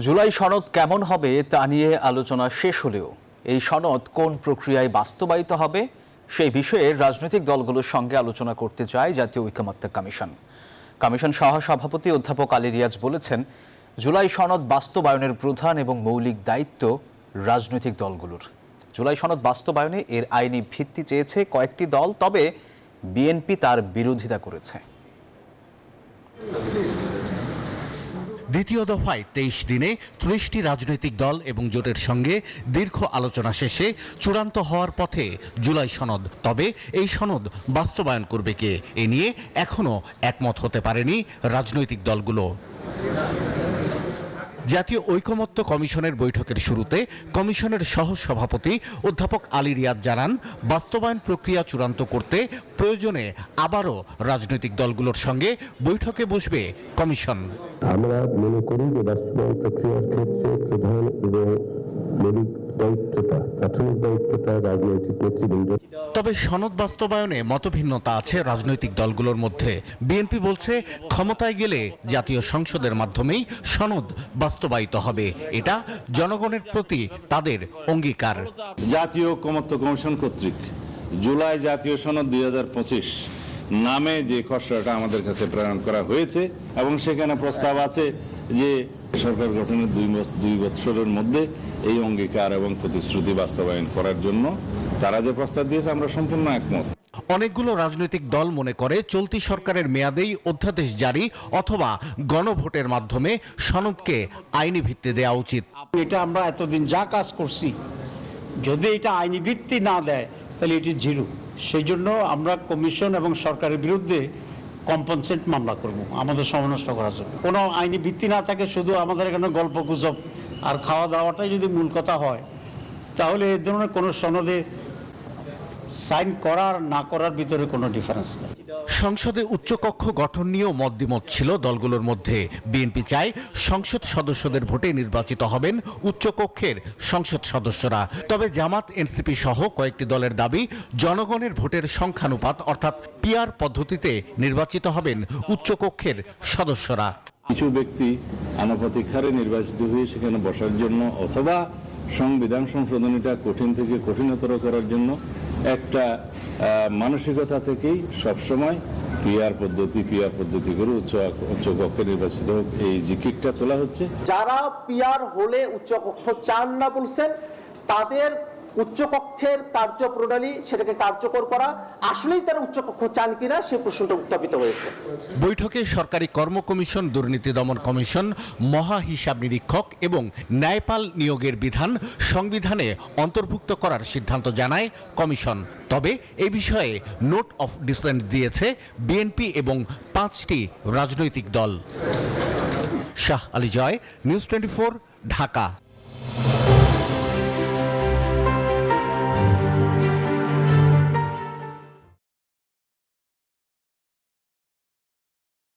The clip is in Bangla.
জুলাই সনদ কেমন হবে তা নিয়ে আলোচনা শেষ হলেও এই সনদ কোন প্রক্রিয়ায় বাস্তবায়িত হবে সেই বিষয়ে রাজনৈতিক দলগুলোর সঙ্গে আলোচনা করতে চায় জাতীয় ঐকমত্য কমিশন। কমিশন সহসভাপতি অধ্যাপক আলী রিয়াজ বলেছেন, জুলাই সনদ বাস্তবায়নের প্রধান এবং মৌলিক দায়িত্ব রাজনৈতিক দলগুলোর। জুলাই সনদ বাস্তবায়নে এর আইনি ভিত্তি চেয়েছে কয়েকটি দল, তবে বিএনপি তার বিরোধিতা করেছে। দ্বিতীয় দফায় ২৩ দিনে ৩০টি রাজনৈতিক দল এবং জোটের সঙ্গে দীর্ঘ আলোচনা শেষে চূড়ান্ত হওয়ার পথে জুলাই সনদ। তবে এই সনদ বাস্তবায়ন করবে কে, এ নিয়ে এখনও একমত হতে পারেনি রাজনৈতিক দলগুলো। জাতীয় ঐকমত্য কমিশনের বৈঠকের শুরুতে কমিশনের সহসভাপতি অধ্যাপক আলী রিয়াজ জানান, বাস্তবায়ন প্রক্রিয়া চূড়ান্ত করতে প্রয়োজনে আবারও রাজনৈতিক দলগুলোর সঙ্গে বৈঠকে বসবে কমিশন। আমরা মনে করি যে বাস্তবায়ন প্রক্রিয়ার ক্ষেত্রে প্রধান এবং মৌলিক প্রাথমিক দায়িত্বটা রাজনৈতিক নেতৃবৃন্দ। তবে সনদ বাস্তবায়নে মতভিন্নতা আছে রাজনৈতিক দলগুলোর মধ্যে। বিএনপি বলছে, ক্ষমতায় গেলে জাতীয় সংসদের মাধ্যমেই সনদ বাস্তবায়িত হবে, এটা জনগণের প্রতি তাদের অঙ্গীকার। জাতীয় ঐকমত্য কমিশন কর্তৃক জুলাই জাতীয় সনদ ২০২৫ নামে যে খসড়াটা আমাদের কাছে প্রেরণ করা হয়েছে এবং সেখানে প্রস্তাব আছে যে সরকার গঠনের ২ বছরের মধ্যে এই অঙ্গীকার এবং প্রতিশ্রুতি বাস্তবায়ন করার জন্য তারা যে প্রস্তাব দিয়েছে আমরা সম্পূর্ণ একমত। অনেকগুলো রাজনৈতিক দল মনে করে চলতি সরকারের মেয়াদেই অধ্যাদেশ জারি অথবা গণভোটের মাধ্যমে সনদকে আইনি ভিত্তি দেওয়া উচিত। এটা আমরা এতদিন যা কাজ করছি, যদি এটা আইনি ভিত্তি না দেয় তাহলে এটি জিরো। সেই জন্য আমরা কমিশন এবং সরকারের বিরুদ্ধে কম্পেনসেট মামলা করব আমাদের সময় নষ্ট করার জন্য। কোনো আইনি ভিত্তি না থাকে, শুধু আমাদের এখানে গল্প গুজব আর খাওয়া দাওয়াটাই যদি মূল কথা হয়, তাহলে এই ধরনের কোনো সনদে সাইন করার না করার ভিতরে কোনো ডিফারেন্স নেই। সংসদে উচ্চকক্ষ গঠন নিয়েও মতবিমত ছিল দলগুলোর মধ্যে। বিএনপি চায় সংসদ সদস্যদের ভোটে নির্বাচিত হবেন উচ্চকক্ষের সংসদ সদস্যরা। তবে জামাত, এনসিপি সহ কয়েকটি দলের দাবি, জনগণের ভোটের সংখ্যানুপাত অর্থাৎ পিআর পদ্ধতিতে নির্বাচিত হবেন উচ্চকক্ষের সদস্যরা। কিছু ব্যক্তি আনুপাতিক হারে নির্বাচিত হয়ে সেখানে বসার জন্য অথবা সংবিধান সংশোধনীটা কঠিন থেকে কঠিনতর করার জন্য একটা মানসিকতা থেকেই সবসময় পিআর পদ্ধতি করে উচ্চকক্ষে নির্বাচিত হোক এই জিকিরটা তোলা হচ্ছে। যারা পিআর হলে উচ্চকক্ষ চান না বলছেন, তাদের উচ্চকক্ষের কার্যপ্রণালী সেটাকে কার্যকর করা, আসলেই তারা উচ্চকক্ষ চান কিনা সে প্রশ্নটা উত্থাপিত হয়েছে। বৈঠকে সরকারি কর্ম কমিশন, দুর্নীতি দমন কমিশন, মহা হিসাব নিরীক্ষক এবং ন্যায়পাল নিয়োগের বিধান সংবিধানে অন্তর্ভুক্ত করার সিদ্ধান্ত জানায় কমিশন। তবে এই বিষয়ে নোট অফ ডিসেন্ট দিয়েছে বিএনপি এবং 5টি রাজনৈতিক দল। শাহ আলী জয়, নিউজ 24, ঢাকা।